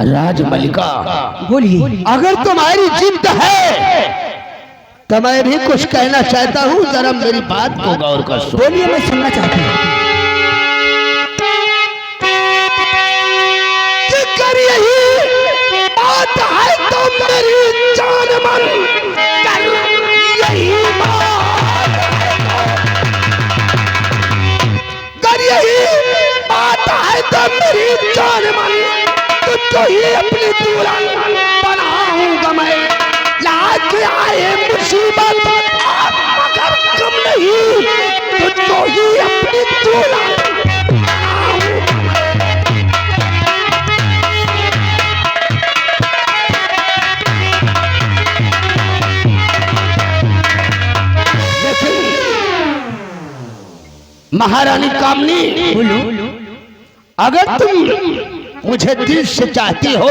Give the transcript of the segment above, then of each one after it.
राजमलिका बोलिए। अगर तुम्हारी जिद है तो मैं भी कुछ कहना चाहता हूँ, जरा मेरी बात को गौर कर सुनो। बोलिए, मैं सुनना चाहती हूँ। अगर यही बात है तो मेरी जान मन कर, यही बात अगर यही बात है तो मेरी जान मन तुझको ही अपनी दुल्हन बनाऊंगा मैं। लाख आए मुसीबत मगर कम नहीं, तुझको ही अपनी दुल्हन महारानी कामनी। बोलो। अगर तुम मुझे दिल से चाहती हो,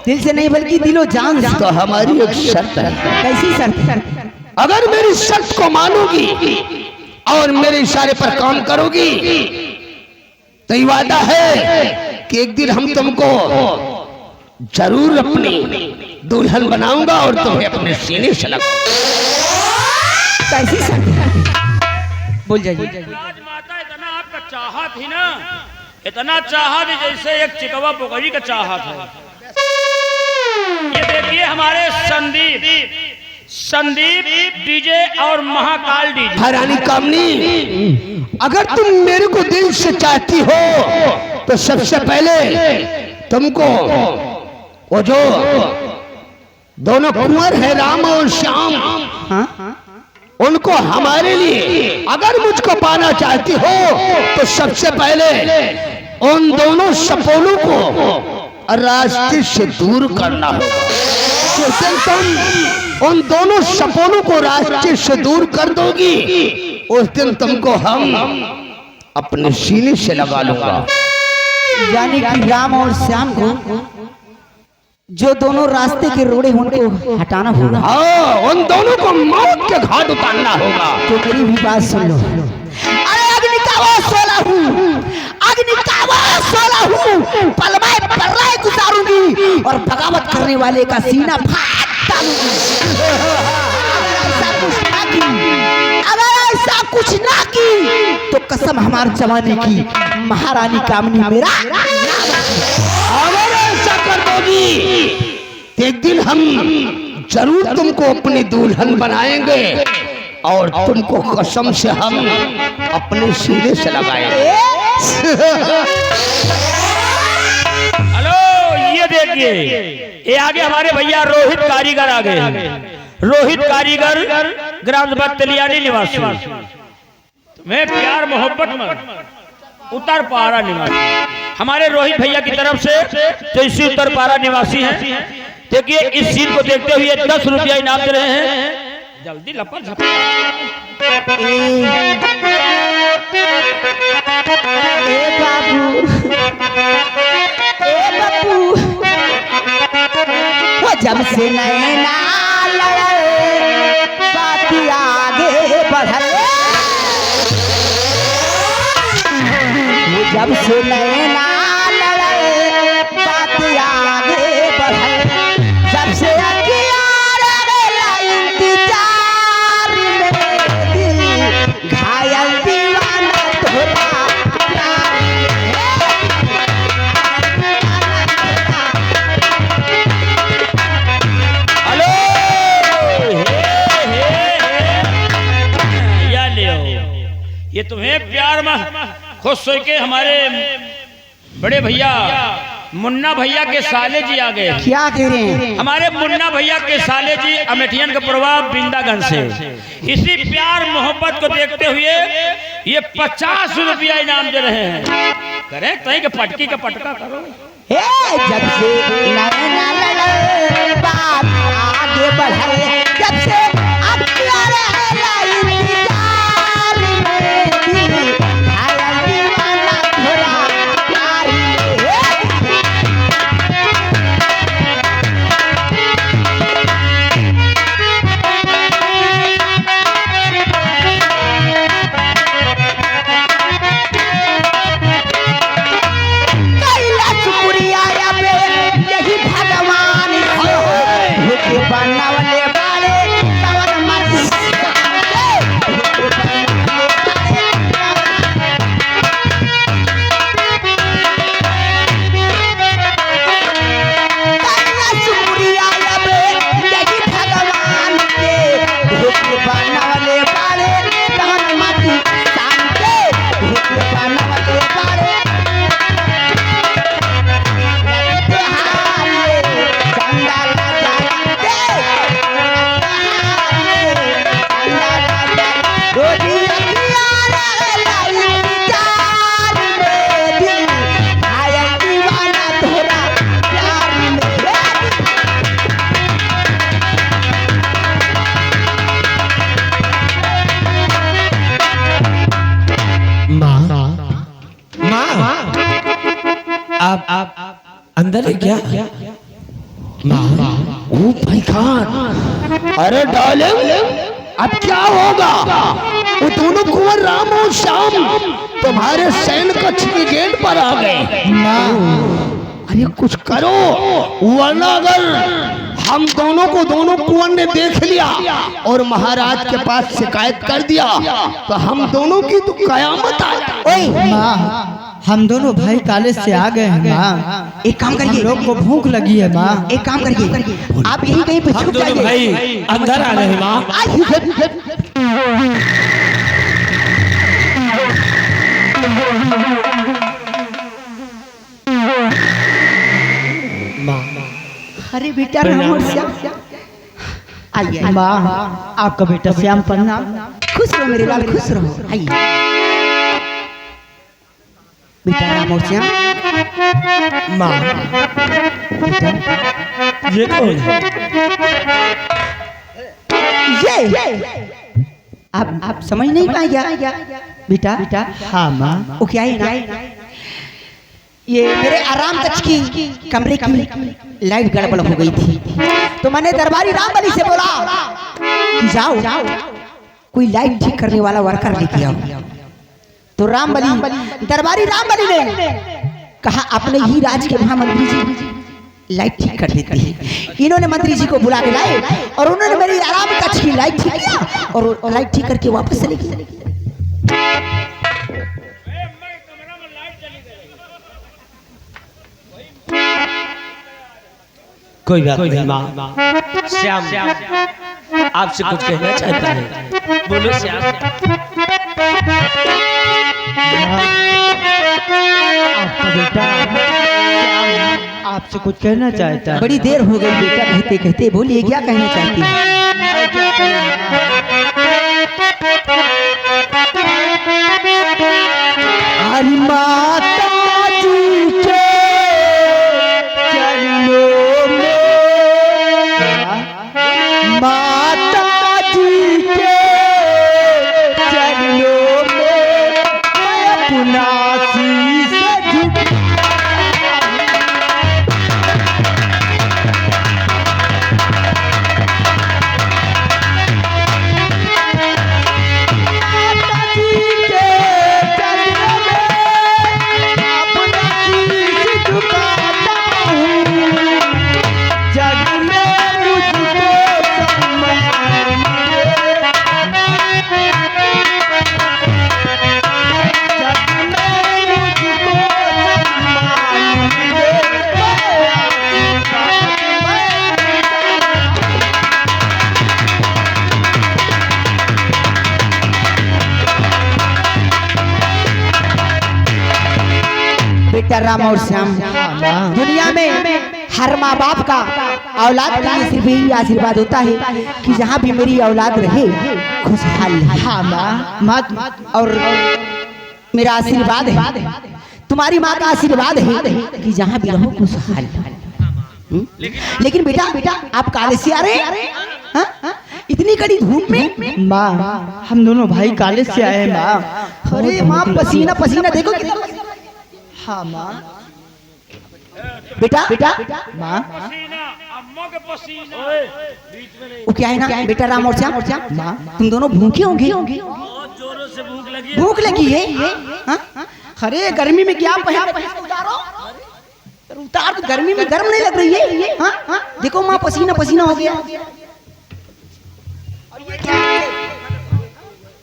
दिल से नहीं बल्कि दिलो जान से। तो हमारी एक शर्त है। कैसी शर्त? अगर मेरी शर्त को मानोगी और मेरे इशारे पर काम करोगी तो ये वादा है कि एक दिन हम तुमको जरूर अपनी दुल्हन बनाऊंगा और तुम्हें अपने सीने से लगाऊंगा। कैसी शर्त? बोल जाइए। राजमाता इतना आपका चाहत ही ना, इतना चाहत ही जैसे एक चिकवा पोखरी का चाहत है। ये देखिए हमारे संदीप डीजे और महाकाल डीजे। महारानी कामनी, अगर तुम मेरे को दिल से चाहती हो तो सबसे पहले तुमको वो जो दोनों कुंवर है राम और श्याम, हाँ? उनको हमारे लिए अगर मुझको पाना चाहती हो तो सबसे पहले उन दोनों सपोलों को रास्ते से दूर करना होगा। जिस दिन तुम उन दोनों सपोलों को रास्ते से दूर कर दोगी उस दिन तुमको हम अपने सीने से लगा लूंगा। यानी कि राम और श्याम को जो दोनों रास्ते के रोड़े उनको हटाना होगा। हाँ, उन दोनों को मौत के घाट उतारना होगा। तो मेरी भी बात सुन लो। अरे अग्नि का आवाज सोला हूँ, अग्नि का आवाज सोला हूँ, पलमाए पर्राए गुजारूंगी और बगावत करने वाले का सीना फाड़ डालूंगी। अगर ऐसा कुछ ना की तो कसम हमारे जमाने की महारानी कामनी मेरा। अगर ऐसा कर दोगी तो एक दिन हम जरूर तुमको अपनी दुल्हन बनाएंगे और तुमको कसम से हम अपने सीने से लगाएंगे। हेलो, ये देखिए, ये आगे हमारे भैया रोहित कारीगर आ गए। रोहित कारीगर ग्राम तलियानी निवासी, मैं प्यार मोहब्बत में उत्तर पारा निवासी। हमारे रोहित भैया की तरफ से जो इसी उत्तर पारा निवासी हैं, देखिए इस सीन को देखते हुए 10 रुपया इनाम दे रहे हैं। जल्दी लपट झपट। जब से नैना लड़े बात आगे बढ़े, जब से नैना लड़े बात आगे बढ़े, जब से अखियाँ लगेला इंतजार में दिल घायल दीवाना तोरा प्यार ये तुम्हें प्यार में खुश हो के हमारे बड़े भैया मुन्ना भैया के साले जी आ गए। क्या कह रहे हैं? हमारे मुन्ना भैया के साले जी अमेठियन का प्रभाव बिंदागंज से। इसी प्यार मोहब्बत को देखते हुए ये 50 रुपया इनाम दे रहे हैं। करें कहीं के पटकी का पटका करो। जब से नैना लड़े बात आगे बढ़े, जब से अखियाँ रहेला इंतजार में दिल घायल दीवाना तोरा प्यार में। कैला शुक्रिया या बे आप अंदर है क्या? ओ भाई खान, अरे डार्लिंग अब क्या होगा? वो दोनों कुंवर राम और श्याम तुम्हारे सैन्य कक्ष के गेट पर आ गए। अरे कुछ करो, वरना अगर हम दोनों को दोनों कुंवर ने देख लिया और महाराज के पास शिकायत कर दिया तो हम दोनों की तो कयामत आ जाए। माँ हम दोनों भाई कॉलेज से आ गए हैं माँ। एक काम करिए, लोग को भूख लगी है माँ। एक काम करिए, आप यही कहीं पे छुप जाइए। भाई अंदर आ गए माँ। अरे बेटा राम और श्याम आइए। माँ आपका बेटा श्याम प्रणाम। खुश रहो मेरे लाल, खुश रहो। आइए बेटा राम और श्याम। माँ बेटा ये कौन है? ये आप समझ नहीं पाए क्या बेटा? बेटा हाँ माँ। वो क्या है ना, ये मेरे आराम कक्ष की कमरे की लाइट गड़बड़ हो गई थी, तो मैंने दरबारी रामबली से बोला कि जाओ कोई लाइट ठीक करने वाला वर्कर लेके आओ। तो दरबारी रामबली ने कहा अपने ही राज्य के महामंत्री जी लाइट ठीक कर देते हैं। इन्होंने मंत्री जी को बुला के लाए और उन्होंने मेरी आराम कक्ष की लाइट ठीक किया और लाइट ठीक करके वापस चले गए। कोई बात नहीं माँ। श्याम आपसे कुछ कहना चाहता है, बोलो श्याम। आपका बेटा आपसे कुछ कहना चाहता है। बड़ी देर हो गई बेटा कहते कहते, बोलिए क्या कहना चाहती हैं? हरि माता जी के चरणों में, माता जी के चरणों में मैं अपना शीश झुका। बेटा राम और श्याम, दुनिया में हर माँ बाप का औलाद के लिए सिर्फ यही आशीर्वाद होता है कि जहाँ भी मेरी औलाद रहे खुशहाल रहे। हाँ माँ, और मेरा आशीर्वाद है, तुम्हारी माँ का आशीर्वाद है कि जहाँ भी रहो खुशहाल। लेकिन बेटा आप कॉलेज से आ रहे हैं इतनी कड़ी धूप में? माँ हम दोनों भाई कॉलेज से आए हैं माँ। अरे माँ पसीना पसीना देखो कितना। हाँ माँ। बेटा माँ वो क्या है ना बेटा राम और श्याम, माँ तुम दोनों भूखे होंगे। जोरों से भूख लगी है। अरे गर्मी में क्या उतार, तो गर्मी में गर्म नहीं लग रही है। देखो माँ पसीना पसीना हो गया। और ये क्या है?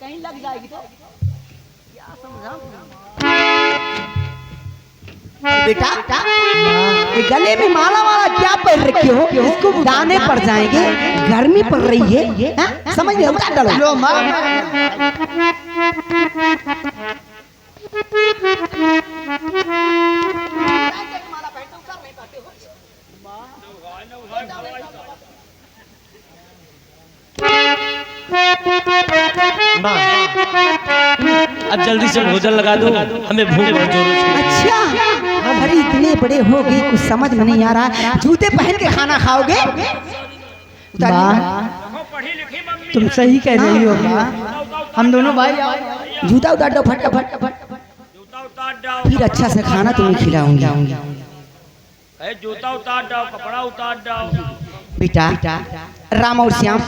कहीं लग जाएगी तो क्या समझा? बेटा ये गले में माला वाला क्या पहन रखे हो? इसको दाने पड़ जाएंगे, गर्मी पड़ रही है। समझ नहीं उतार डालो। अब जल्दी से भोजन लगा दो, हमें भूख बहुत जोरों से। अच्छा अरे इतने बड़े हो गए कुछ समझ में नहीं आ रहा, जूते पहन के खाना खाओगे? तुम सही कह रही हो माँ, हम दोनों भाई जूता उतार दो फटाफट, फिर अच्छा से खाना तुम्हें खिलाऊंगी। जूता उतार जाओ, कपड़ा उतार जाओ। बेटा राम और श्याम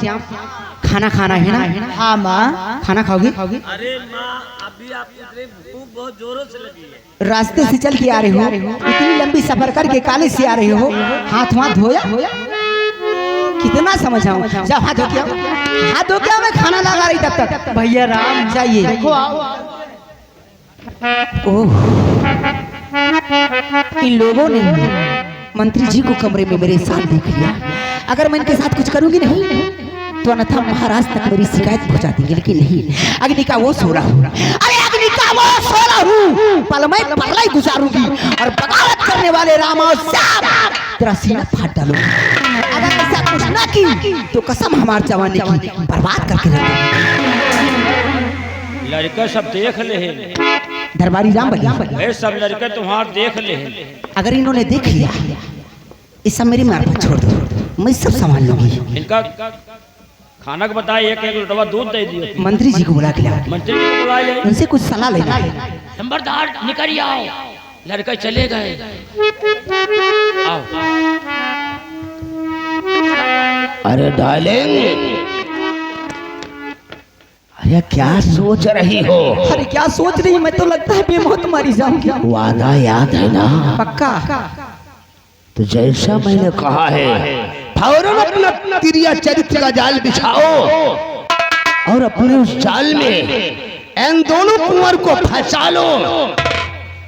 खाना खाना है ना? हाँ माँ। खाना खाओगी? अरे माँ अभी आपको भूख बहुत जोरों से लगी है। रास्ते से चल के आ रहे हो, इतनी लंबी सफर करके कॉलेज से आ रहे हो, हाथ वहां धोया? कितना समझाऊं? जाओ हाथ धो के आओ। हाथ धो के आओ, मैं खाना लगा रही तब तक। भैया राम चाहिए। ओह, इन लोगों ने मंत्री जी को कमरे में मेरे साथ देख लिया। अगर मैं इनके साथ कुछ करूंगी नहीं तो अन्यथा महाराज तक मेरी शिकायत पहुंचा देंगे। लेकिन नहीं, अग्नि का वो सोला हूँ, अरे अग्नि का वो सोला हूँ, पल में पगलाई गुजारूंगी और बगावत करने वाले राम और श्याम तेरा सीना फाड़ डालूंगी। अगर ऐसा कुछ ना की तो कसम हमार जवानी की बर्बाद करके रख दूंगी। लड़का सब देख ले हैं। दरबारी राम भैया, ये सब लड़के तुम्हारे देख ले हैं। अगर इन्होंने देख लिया इस सब मेरी मार पर छोड़ दो, मैं सब संभाल लूंगी। इनका खाना को बताइए, एक लोटवा दूध दे दियो। मंत्री जी को बुला के लाओ, मंत्री जी को बुलाइए, उनसे कुछ सलाह लेना है। नंबरदार निकल आओ, लड़का चले गए। आओ। अरे डार्लिंग, अरे क्या सोच रही हो? अरे क्या सोच रही? मैं तो लगता है बेमौत मारी जाऊंगी। वादा याद है ना? पक्का। तो जैसा मैंने कहा है, फौरन अपना तिरिया चरित्र का जाल बिछाओ और अपने उस जाल में इन दोनों कुंवर को फंसा लो,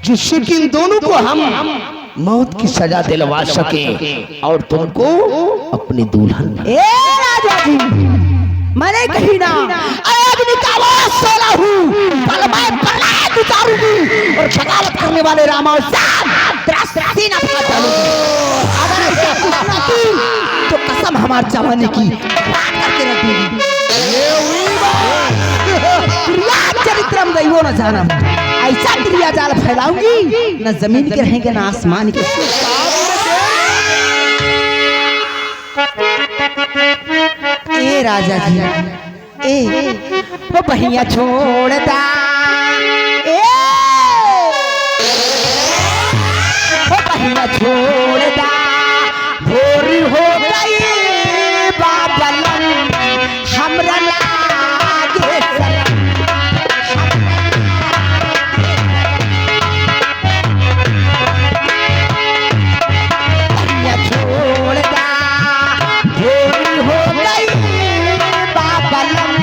जिससे कि इन दोनों को हम मौत की सजा दिलवा सके और तुमको अपनी दुल्हन। ए राजा जी, मैंने कही ना, अग्नि का वो सोला हूँ, पल में प्रलय उतारूंगी और बगावत करने वाले राम और श्याम तेरा सीना फाड़ डालूंगी। अगर ऐसा कुछ ना की तो कसम हमार जवानी की बात करके रख दूंगी। क्रिया चरित्रम दैवो न जानम, ऐसा क्रिया जाल फैलाऊंगी न जमीन के रहेंगे न आसमान के। ए राजा जी, ए वो बहिया छोड़ दा, ए वो बहिया छोड़ दा, भोरी हो गई बाबलन हमरा लागे शरम। बहिया छोड़ दा, भोरी हो गई बाबलन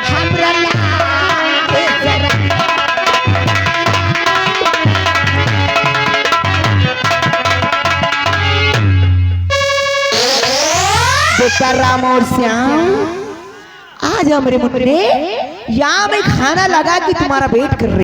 हमरा लागे शरम। बेटा राम और श्याम, आज हमारे मुन्ने यहाँ में खाना लगा के तुम्हारा वेट कर रही।